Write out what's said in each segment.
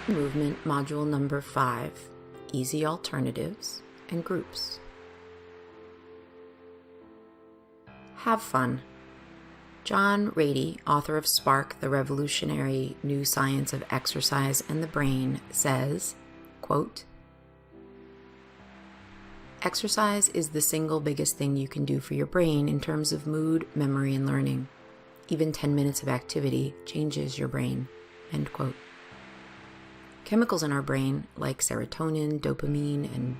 Movement Module Number 5, Easy Alternatives and Groups. Have fun. John Ratey, author of Spark, the Revolutionary New Science of Exercise and the Brain, says, quote, "Exercise is the single biggest thing you can do for your brain in terms of mood, memory, and learning. Even 10 minutes of activity changes your brain." End quote. Chemicals in our brain, like serotonin, dopamine, and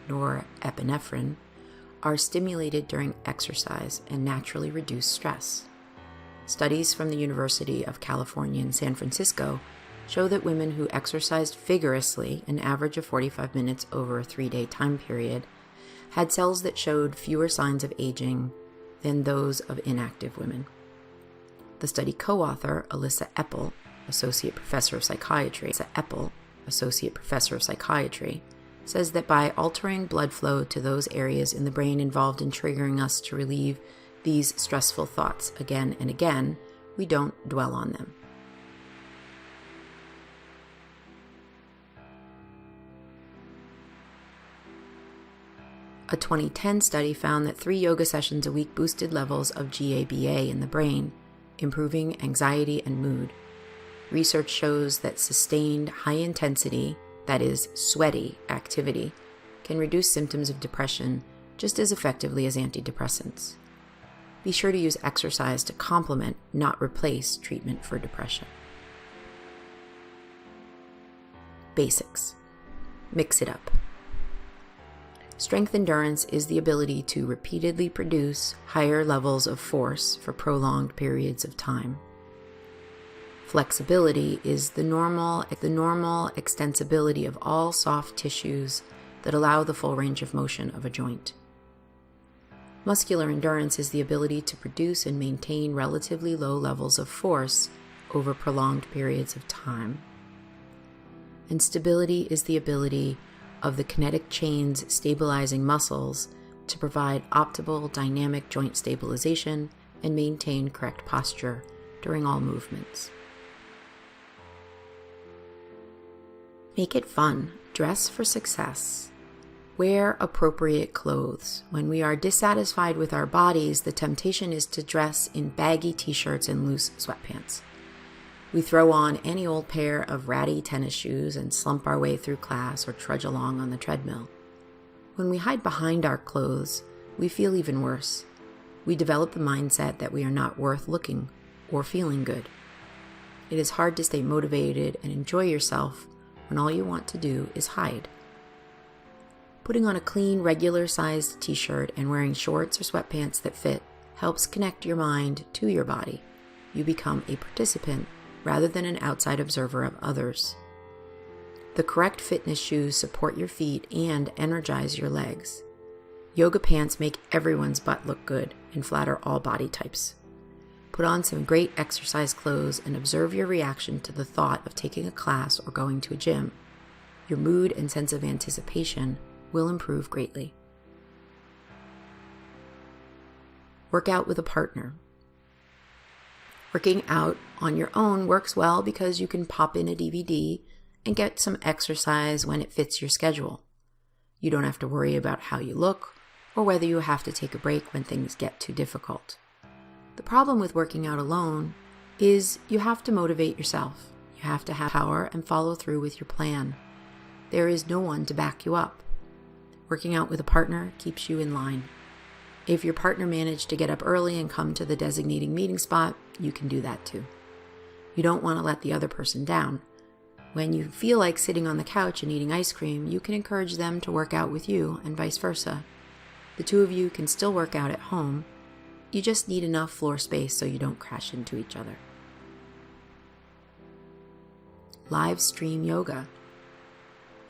norepinephrine, are stimulated during exercise and naturally reduce stress. Studies from the University of California in San Francisco show that women who exercised vigorously, an average of 45 minutes over a 3-day time period, had cells that showed fewer signs of aging than those of inactive women. The study co-author, Alyssa Epel, Associate Professor of Psychiatry, says that by altering blood flow to those areas in the brain involved in triggering us to relieve these stressful thoughts again and again, we don't dwell on them. A 2010 study found that 3 yoga sessions a week boosted levels of GABA in the brain, improving anxiety and mood. Research shows that sustained high-intensity, that is, sweaty, activity can reduce symptoms of depression just as effectively as antidepressants. Be sure to use exercise to complement, not replace, treatment for depression. Basics. Mix it up. Strength endurance is the ability to repeatedly produce higher levels of force for prolonged periods of time. Flexibility is the normal extensibility of all soft tissues that allow the full range of motion of a joint. Muscular endurance is the ability to produce and maintain relatively low levels of force over prolonged periods of time. And stability is the ability of the kinetic chains stabilizing muscles to provide optimal dynamic joint stabilization and maintain correct posture during all movements. Make it fun. Dress for success. Wear appropriate clothes. When we are dissatisfied with our bodies, the temptation is to dress in baggy t-shirts and loose sweatpants. We throw on any old pair of ratty tennis shoes and slump our way through class or trudge along on the treadmill. When we hide behind our clothes, we feel even worse. We develop the mindset that we are not worth looking or feeling good. It is hard to stay motivated and enjoy yourself when all you want to do is hide. Putting on a clean, regular-sized t-shirt and wearing shorts or sweatpants that fit helps connect your mind to your body. You become a participant rather than an outside observer of others. The correct fitness shoes support your feet and energize your legs. Yoga pants make everyone's butt look good and flatter all body types. Put on some great exercise clothes and observe your reaction to the thought of taking a class or going to a gym. Your mood and sense of anticipation will improve greatly. Work out with a partner. Working out on your own works well because you can pop in a DVD and get some exercise when it fits your schedule. You don't have to worry about how you look or whether you have to take a break when things get too difficult. The problem with working out alone is you have to motivate yourself. You have to have power and follow through with your plan. There is no one to back you up. Working out with a partner keeps you in line. If your partner managed to get up early and come to the designated meeting spot, you can do that too. You don't want to let the other person down. When you feel like sitting on the couch and eating ice cream, you can encourage them to work out with you and vice versa. The two of you can still work out at home. You just need enough floor space so you don't crash into each other. Live stream yoga.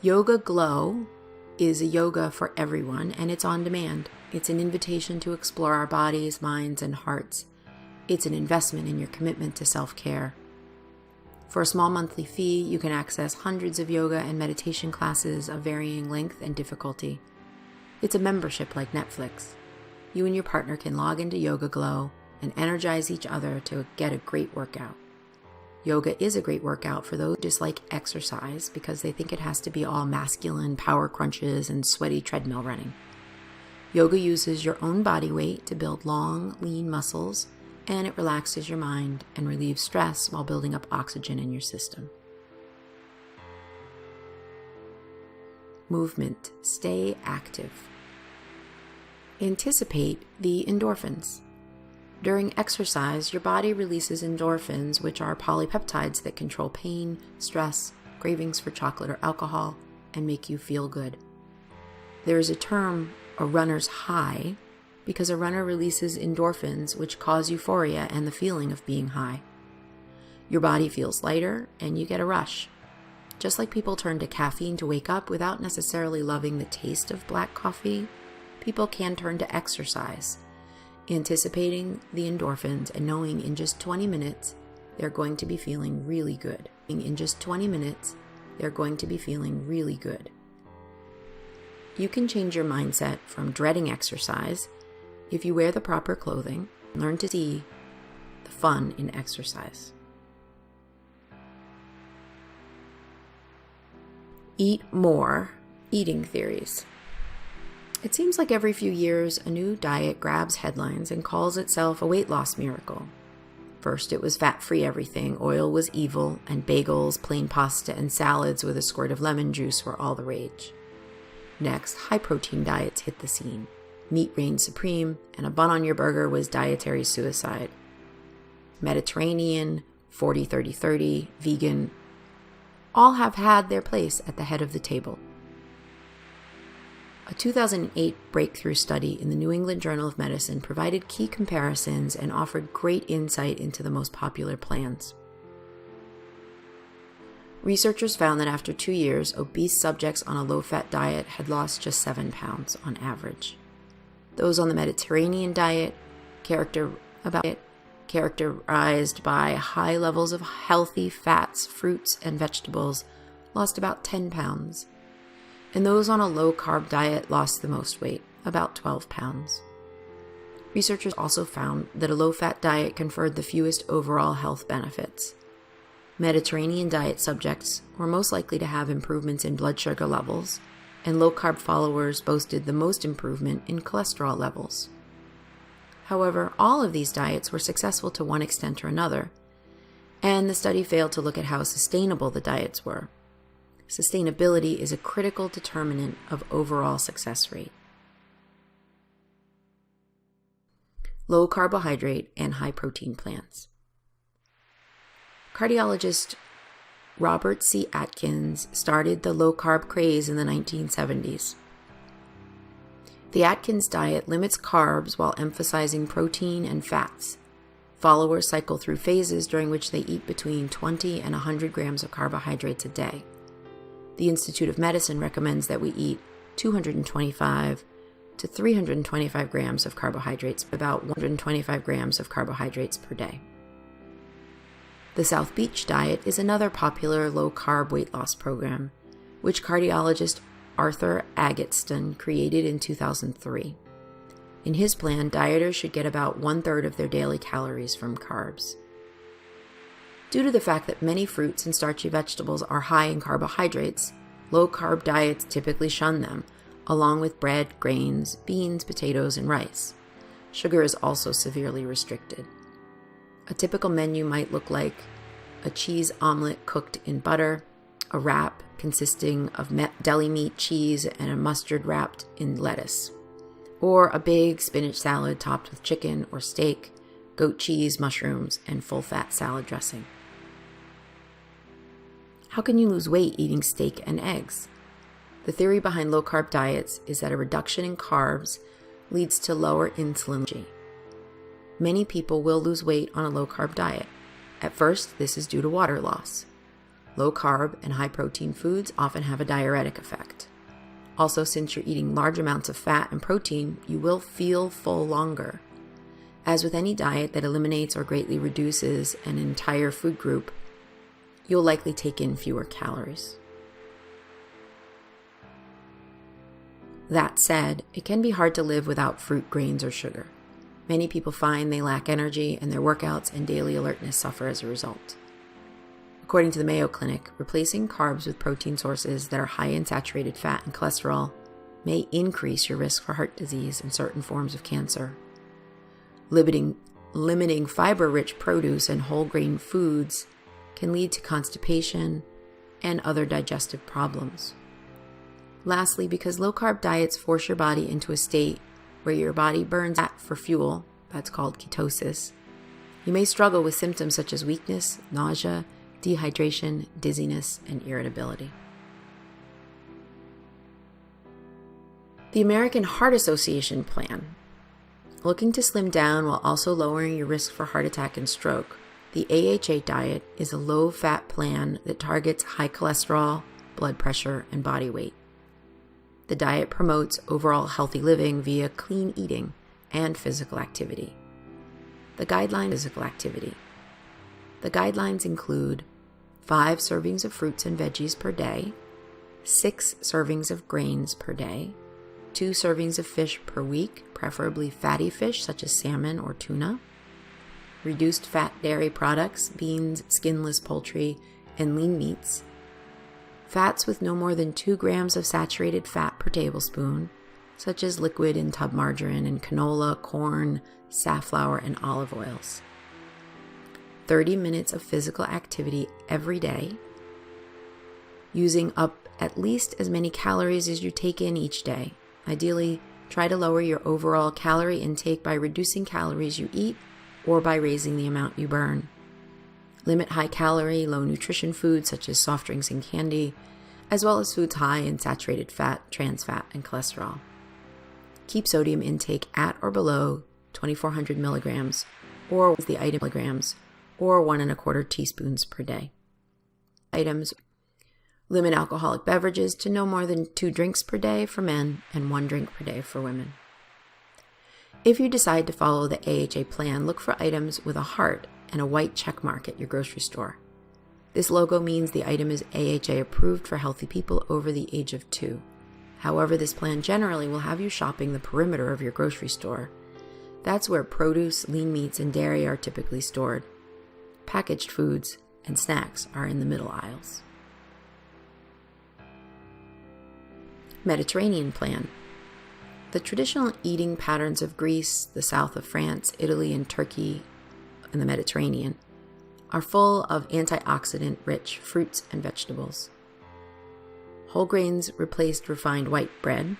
Yoga Glow is a yoga for everyone, and it's on demand. It's an invitation to explore our bodies, minds, and hearts. It's an investment in your commitment to self-care. For a small monthly fee, you can access hundreds of yoga and meditation classes of varying length and difficulty. It's a membership like Netflix. You and your partner can log into Yoga Glow and energize each other to get a great workout. Yoga is a great workout for those who dislike exercise because they think it has to be all masculine power crunches and sweaty treadmill running. Yoga uses your own body weight to build long, lean muscles, and it relaxes your mind and relieves stress while building up oxygen in your system. Movement. Stay active. Anticipate the endorphins. During exercise, your body releases endorphins, which are polypeptides that control pain, stress, cravings for chocolate or alcohol, and make you feel good. There is a term, a runner's high, because a runner releases endorphins, which cause euphoria and the feeling of being high. Your body feels lighter, and you get a rush. Just like people turn to caffeine to wake up without necessarily loving the taste of black coffee, people can turn to exercise, anticipating the endorphins and knowing in just 20 minutes they're going to be feeling really good. In just 20 minutes, they're going to be feeling really good. You can change your mindset from dreading exercise if you wear the proper clothing and learn to see the fun in exercise. Eat more. Eating theories. It seems like every few years, a new diet grabs headlines and calls itself a weight loss miracle. First, it was fat-free everything, oil was evil, and bagels, plain pasta, and salads with a squirt of lemon juice were all the rage. Next, high-protein diets hit the scene. Meat reigned supreme, and a bun on your burger was dietary suicide. Mediterranean, 40-30-30, vegan, all have had their place at the head of the table. A 2008 breakthrough study in the New England Journal of Medicine provided key comparisons and offered great insight into the most popular plans. Researchers found that after 2 years, obese subjects on a low-fat diet had lost just 7 pounds on average. Those on the Mediterranean diet, characterized by high levels of healthy fats, fruits, and vegetables, lost about 10 pounds. And those on a low-carb diet lost the most weight, about 12 pounds. Researchers also found that a low-fat diet conferred the fewest overall health benefits. Mediterranean diet subjects were most likely to have improvements in blood sugar levels, and low-carb followers boasted the most improvement in cholesterol levels. However, all of these diets were successful to one extent or another, and the study failed to look at how sustainable the diets were. Sustainability is a critical determinant of overall success rate. Low carbohydrate and high protein plants. Cardiologist Robert C. Atkins started the low-carb craze in the 1970s. The Atkins diet limits carbs while emphasizing protein and fats. Followers cycle through phases during which they eat between 20 and 100 grams of carbohydrates a day. The Institute of Medicine recommends that we eat 225 to 325 grams of carbohydrates, about 125 grams of carbohydrates per day. The South Beach diet is another popular low-carb weight loss program, which cardiologist Arthur Agatston created in 2003. In his plan, dieters should get about 1/3 of their daily calories from carbs. Due to the fact that many fruits and starchy vegetables are high in carbohydrates, low-carb diets typically shun them, along with bread, grains, beans, potatoes, and rice. Sugar is also severely restricted. A typical menu might look like a cheese omelet cooked in butter, a wrap consisting of deli meat, cheese, and a mustard wrapped in lettuce, or a big spinach salad topped with chicken or steak, goat cheese, mushrooms, and full-fat salad dressing. How can you lose weight eating steak and eggs? The theory behind low-carb diets is that a reduction in carbs leads to lower insulin. Many people will lose weight on a low-carb diet. At first, this is due to water loss. Low-carb and high-protein foods often have a diuretic effect. Also, since you're eating large amounts of fat and protein, you will feel full longer. As with any diet that eliminates or greatly reduces an entire food group, you'll likely take in fewer calories. That said, it can be hard to live without fruit, grains, or sugar. Many people find they lack energy, and their workouts and daily alertness suffer as a result. According to the Mayo Clinic, replacing carbs with protein sources that are high in saturated fat and cholesterol may increase your risk for heart disease and certain forms of cancer. Limiting fiber-rich produce and whole grain foods can lead to constipation and other digestive problems. Lastly, because low-carb diets force your body into a state where your body burns fat for fuel, that's called ketosis, you may struggle with symptoms such as weakness, nausea, dehydration, dizziness, and irritability. The American Heart Association plan. Looking to slim down while also lowering your risk for heart attack and stroke, the AHA diet is a low-fat plan that targets high cholesterol, blood pressure, and body weight. The diet promotes overall healthy living via clean eating and physical activity. The guidelines include 5 servings of fruits and veggies per day, 6 servings of grains per day, 2 servings of fish per week, preferably fatty fish such as salmon or tuna, reduced fat dairy products, beans, skinless poultry, and lean meats, fats with no more than 2 grams of saturated fat per tablespoon, such as liquid and tub margarine and canola, corn, safflower, and olive oils. 30 minutes of physical activity every day, using up at least as many calories as you take in each day. Ideally, try to lower your overall calorie intake by reducing calories you eat or by raising the amount you burn. Limit high-calorie, low-nutrition foods such as soft drinks and candy, as well as foods high in saturated fat, trans fat, and cholesterol. Keep sodium intake at or below 2,400 milligrams or the item milligrams or 1 1/4 teaspoons per day. Items: limit alcoholic beverages to no more than 2 drinks per day for men and 1 drink per day for women. If you decide to follow the AHA plan, look for items with a heart and a white check mark at your grocery store. This logo means the item is AHA approved for healthy people over the age of 2. However, this plan generally will have you shopping the perimeter of your grocery store. That's where produce, lean meats, and dairy are typically stored. Packaged foods and snacks are in the middle aisles. Mediterranean plan. The traditional eating patterns of Greece, the south of France, Italy, and Turkey, and the Mediterranean are full of antioxidant-rich fruits and vegetables. Whole grains replaced refined white bread,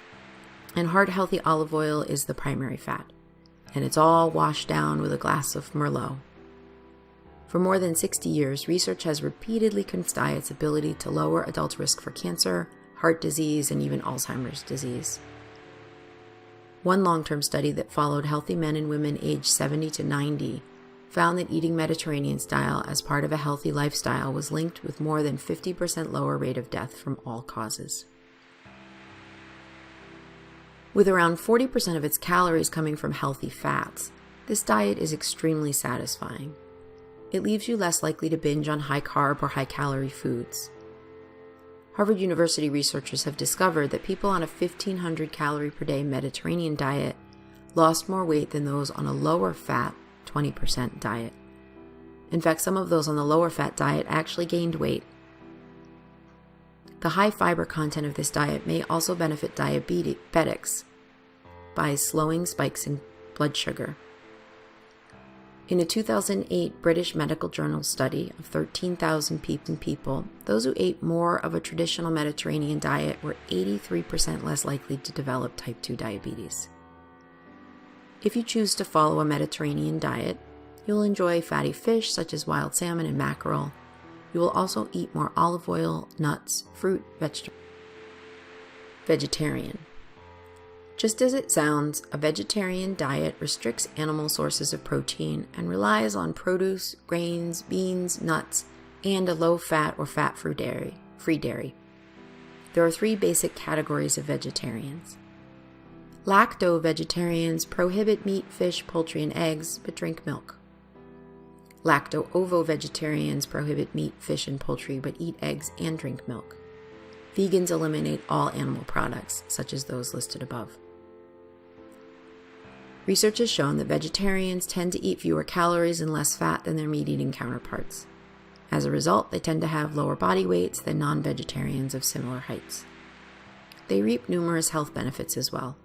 and heart-healthy olive oil is the primary fat, and it's all washed down with a glass of Merlot. For more than 60 years, research has repeatedly confirmed diet's ability to lower adults' risk for cancer, heart disease, and even Alzheimer's disease. One long-term study that followed healthy men and women aged 70 to 90 found that eating Mediterranean style as part of a healthy lifestyle was linked with more than 50% lower rate of death from all causes. With around 40% of its calories coming from healthy fats, this diet is extremely satisfying. It leaves you less likely to binge on high-carb or high-calorie foods. Harvard University researchers have discovered that people on a 1,500 calorie per day Mediterranean diet lost more weight than those on a lower fat 20% diet. In fact, some of those on the lower fat diet actually gained weight. The high fiber content of this diet may also benefit diabetics by slowing spikes in blood sugar. In a 2008 British Medical Journal study of 13,000 people, those who ate more of a traditional Mediterranean diet were 83% less likely to develop type 2 diabetes. If you choose to follow a Mediterranean diet, you'll enjoy fatty fish such as wild salmon and mackerel. You will also eat more olive oil, nuts, fruit, vegetables. Vegetarian. Just as it sounds, a vegetarian diet restricts animal sources of protein and relies on produce, grains, beans, nuts, and a low-fat or fat-free dairy. There are 3 basic categories of vegetarians. Lacto-vegetarians prohibit meat, fish, poultry, and eggs, but drink milk. Lacto-ovo-vegetarians prohibit meat, fish, and poultry, but eat eggs and drink milk. Vegans eliminate all animal products, such as those listed above. Research has shown that vegetarians tend to eat fewer calories and less fat than their meat-eating counterparts. As a result, they tend to have lower body weights than non-vegetarians of similar heights. They reap numerous health benefits as well.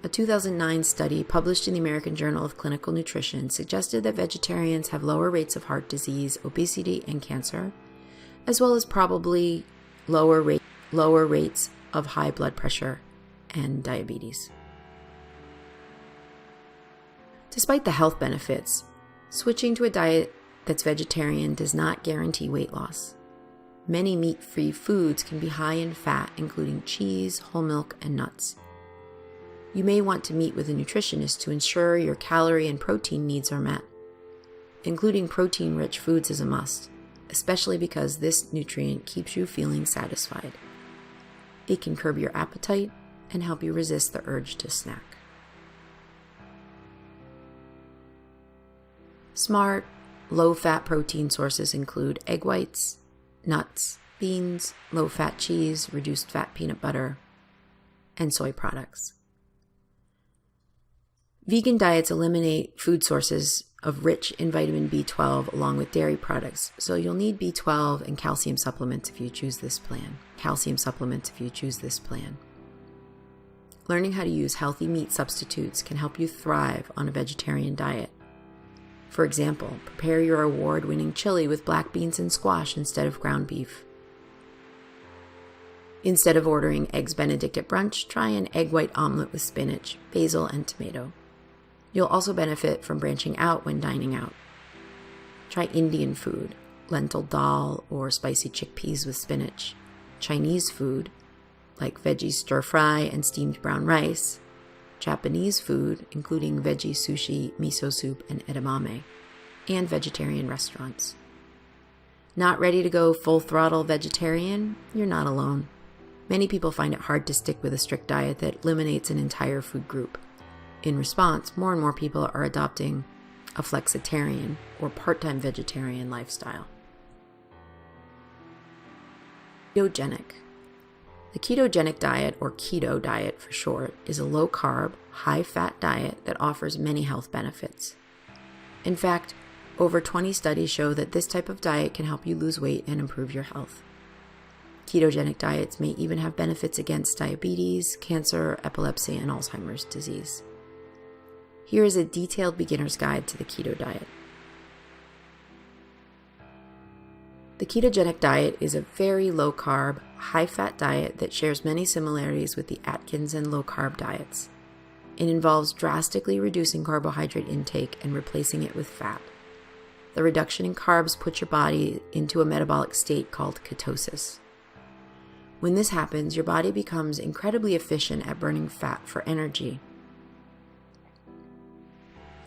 A 2009 study published in the American Journal of Clinical Nutrition suggested that vegetarians have lower rates of heart disease, obesity, and cancer, as well as probably lower rates of high blood pressure and diabetes. Despite the health benefits, switching to a diet that's vegetarian does not guarantee weight loss. Many meat-free foods can be high in fat, including cheese, whole milk, and nuts. You may want to meet with a nutritionist to ensure your calorie and protein needs are met. Including protein-rich foods is a must, especially because this nutrient keeps you feeling satisfied. It can curb your appetite and help you resist the urge to snack. Smart, low-fat protein sources include egg whites, nuts, beans, low-fat cheese, reduced-fat peanut butter, and soy products. Vegan diets eliminate food sources of rich in vitamin B12 along with dairy products, so you'll need B12 and calcium supplements if you choose this plan. Learning how to use healthy meat substitutes can help you thrive on a vegetarian diet. For example, prepare your award-winning chili with black beans and squash instead of ground beef. Instead of ordering Eggs Benedict at brunch, try an egg white omelet with spinach, basil, and tomato. You'll also benefit from branching out when dining out. Try Indian food, lentil dal or spicy chickpeas with spinach, Chinese food, like veggie stir-fry and steamed brown rice, Japanese food, including veggie sushi, miso soup, and edamame, and vegetarian restaurants. Not ready to go full-throttle vegetarian? You're not alone. Many people find it hard to stick with a strict diet that eliminates an entire food group. In response, more and more people are adopting a flexitarian or part-time vegetarian lifestyle. Ketogenic. The ketogenic diet, or keto diet for short, is a low-carb, high-fat diet that offers many health benefits. In fact, over 20 studies show that this type of diet can help you lose weight and improve your health. Ketogenic diets may even have benefits against diabetes, cancer, epilepsy, and Alzheimer's disease. Here is a detailed beginner's guide to the keto diet. The ketogenic diet is a very low-carb, high-fat diet that shares many similarities with the Atkins and low-carb diets. It involves drastically reducing carbohydrate intake and replacing it with fat. The reduction in carbs puts your body into a metabolic state called ketosis. When this happens, your body becomes incredibly efficient at burning fat for energy.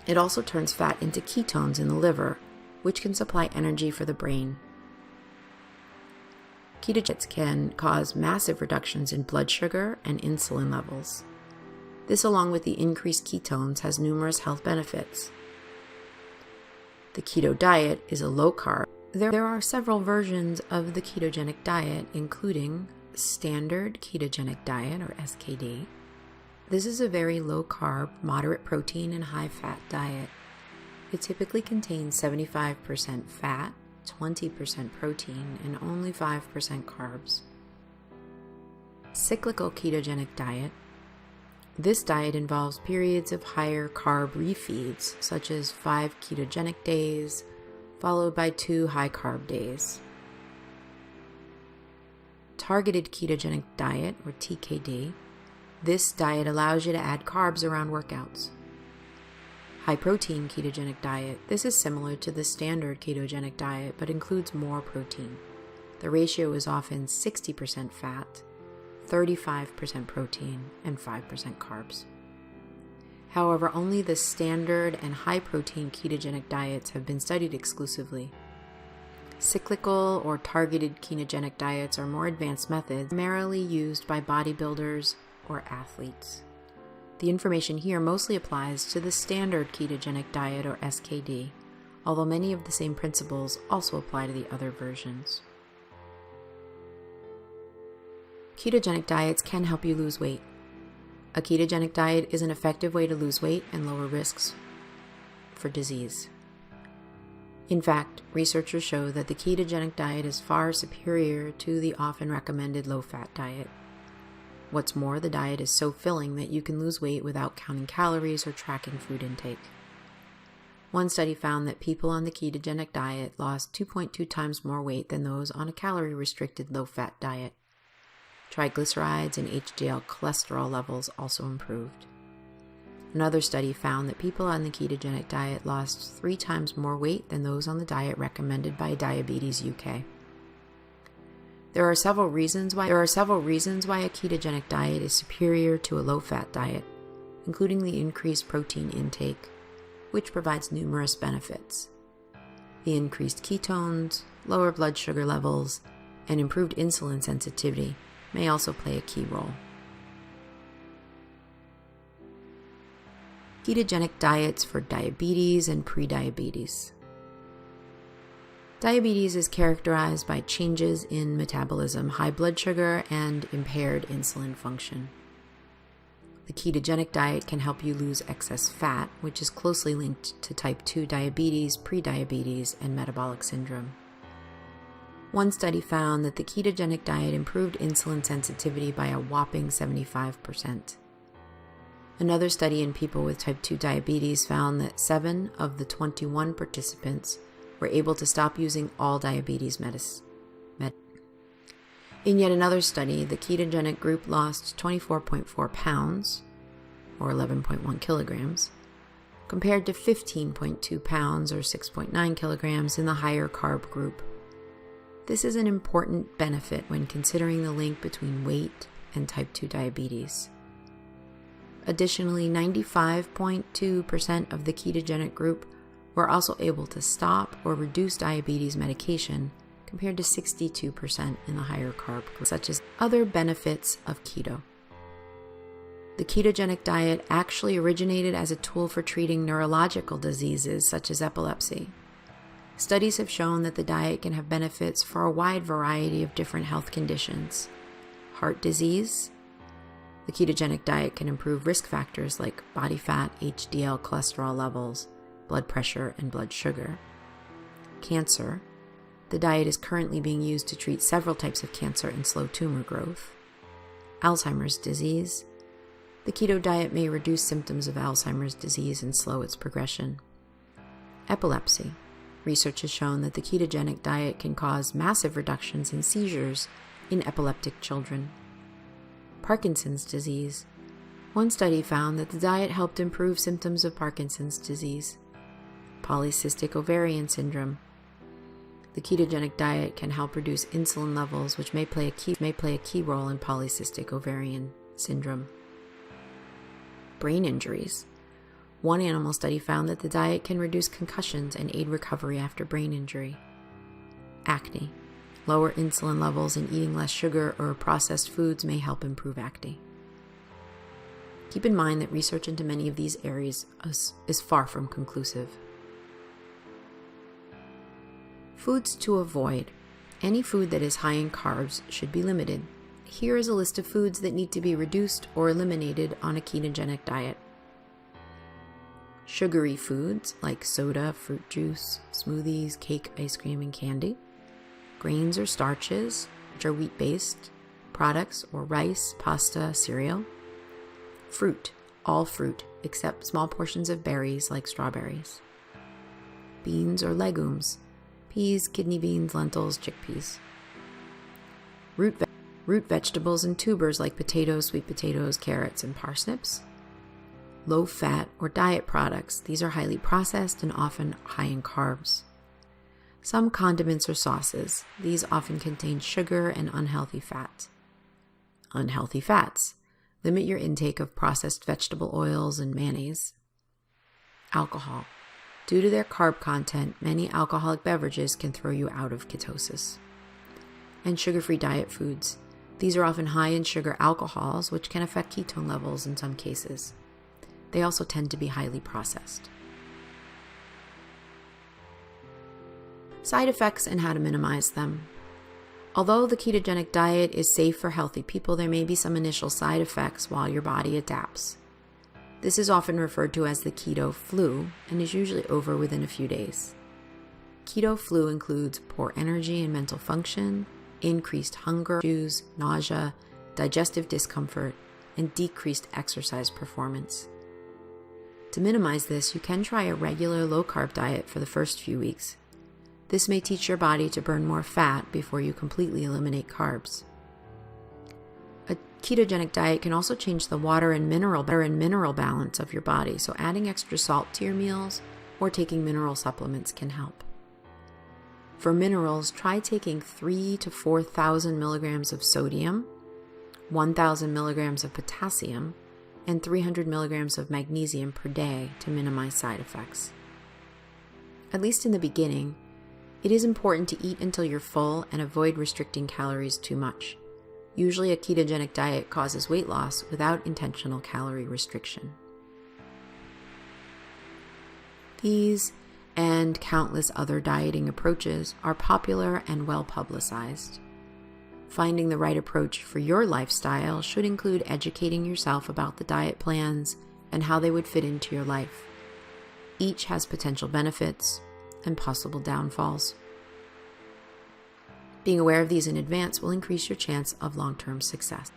It also turns fat into ketones in the liver, which can supply energy for the brain. Ketogens can cause massive reductions in blood sugar and insulin levels. This, along with the increased ketones, has numerous health benefits. The keto diet is a low-carb. There are several versions of the ketogenic diet, including standard ketogenic diet, or SKD. This is a very low-carb, moderate protein, and high-fat diet. It typically contains 75% fat, 20% protein, and only 5% carbs. Cyclical ketogenic diet. This diet involves periods of higher carb refeeds, such as 5 ketogenic days, followed by 2 high-carb days. Targeted ketogenic diet, or TKD. This diet allows you to add carbs around workouts. High-protein ketogenic diet. This is similar to the standard ketogenic diet, but includes more protein. The ratio is often 60% fat, 35% protein, and 5% carbs. However, only the standard and high-protein ketogenic diets have been studied exclusively. Cyclical or targeted ketogenic diets are more advanced methods, primarily used by bodybuilders or athletes. The information here mostly applies to the standard ketogenic diet, or SKD, although many of the same principles also apply to the other versions. Ketogenic diets can help you lose weight. A ketogenic diet is an effective way to lose weight and lower risks for disease. In fact, researchers show that the ketogenic diet is far superior to the often recommended low-fat diet. What's more, the diet is so filling that you can lose weight without counting calories or tracking food intake. One study found that people on the ketogenic diet lost 2.2 times more weight than those on a calorie-restricted low-fat diet. Triglycerides and HDL cholesterol levels also improved. Another study found that people on the ketogenic diet lost 3 times more weight than those on the diet recommended by Diabetes UK. There are several reasons why a ketogenic diet is superior to a low-fat diet, including the increased protein intake, which provides numerous benefits. The increased ketones, lower blood sugar levels, and improved insulin sensitivity may also play a key role. Ketogenic diets for diabetes and prediabetes. Diabetes is characterized by changes in metabolism, high blood sugar, and impaired insulin function. The ketogenic diet can help you lose excess fat, which is closely linked to type 2 diabetes, prediabetes, and metabolic syndrome. One study found that the ketogenic diet improved insulin sensitivity by a whopping 75%. Another study in people with type 2 diabetes found that 7 of the 21 participants were able to stop using all diabetes medicine. In yet another study, the ketogenic group lost 24.4 pounds, or 11.1 kilograms, compared to 15.2 pounds, or 6.9 kilograms, in the higher carb group. This is an important benefit when considering the link between weight and type 2 diabetes. Additionally, 95.2% of the ketogenic group were also able to stop or reduce diabetes medication, compared to 62% in the higher carb group, such as other benefits of keto. The ketogenic diet actually originated as a tool for treating neurological diseases such as epilepsy. Studies have shown that the diet can have benefits for a wide variety of different health conditions. Heart disease. The ketogenic diet can improve risk factors like body fat, HDL cholesterol levels, blood pressure, and blood sugar. Cancer. The diet is currently being used to treat several types of cancer and slow tumor growth. Alzheimer's disease. The keto diet may reduce symptoms of Alzheimer's disease and slow its progression. Epilepsy. Research has shown that the ketogenic diet can cause massive reductions in seizures in epileptic children. Parkinson's disease. One study found that the diet helped improve symptoms of Parkinson's disease. Polycystic ovarian syndrome. The ketogenic diet can help reduce insulin levels, which may play a key role in polycystic ovarian syndrome. Brain injuries. One animal study found that the diet can reduce concussions and aid recovery after brain injury. Acne. Lower insulin levels and eating less sugar or processed foods may help improve acne. Keep in mind that research into many of these areas is far from conclusive. Foods to avoid. Any food that is high in carbs should be limited. Here is a list of foods that need to be reduced or eliminated on a ketogenic diet. Sugary foods like soda, fruit juice, smoothies, cake, ice cream, and candy. Grains or starches, which are wheat-based products, or rice, pasta, cereal. Fruit, all fruit, except small portions of berries like strawberries. Beans or legumes, peas, kidney beans, lentils, chickpeas. Root vegetables and tubers like potatoes, sweet potatoes, carrots, and parsnips. Low-fat or diet products, these are highly processed and often high in carbs. Some condiments or sauces, these often contain sugar and unhealthy fat. Unhealthy fats, limit your intake of processed vegetable oils and mayonnaise. Alcohol. Due to their carb content, many alcoholic beverages can throw you out of ketosis. And sugar-free diet foods. These are often high in sugar alcohols, which can affect ketone levels in some cases. They also tend to be highly processed. Side effects and how to minimize them. Although the ketogenic diet is safe for healthy people, there may be some initial side effects while your body adapts. This is often referred to as the keto flu and is usually over within a few days. Keto flu includes poor energy and mental function, increased hunger issues, nausea, digestive discomfort, and decreased exercise performance. To minimize this, you can try a regular low-carb diet for the first few weeks. This may teach your body to burn more fat before you completely eliminate carbs. A ketogenic diet can also change the water and mineral balance of your body, so adding extra salt to your meals or taking mineral supplements can help. For minerals, try taking 3,000 to 4,000 milligrams of sodium, 1,000 milligrams of potassium, and 300 milligrams of magnesium per day to minimize side effects. At least in the beginning, it is important to eat until you're full and avoid restricting calories too much. Usually a ketogenic diet causes weight loss without intentional calorie restriction. These and countless other dieting approaches are popular and well publicized. Finding the right approach for your lifestyle should include educating yourself about the diet plans and how they would fit into your life. Each has potential benefits and possible downfalls. Being aware of these in advance will increase your chance of long-term success.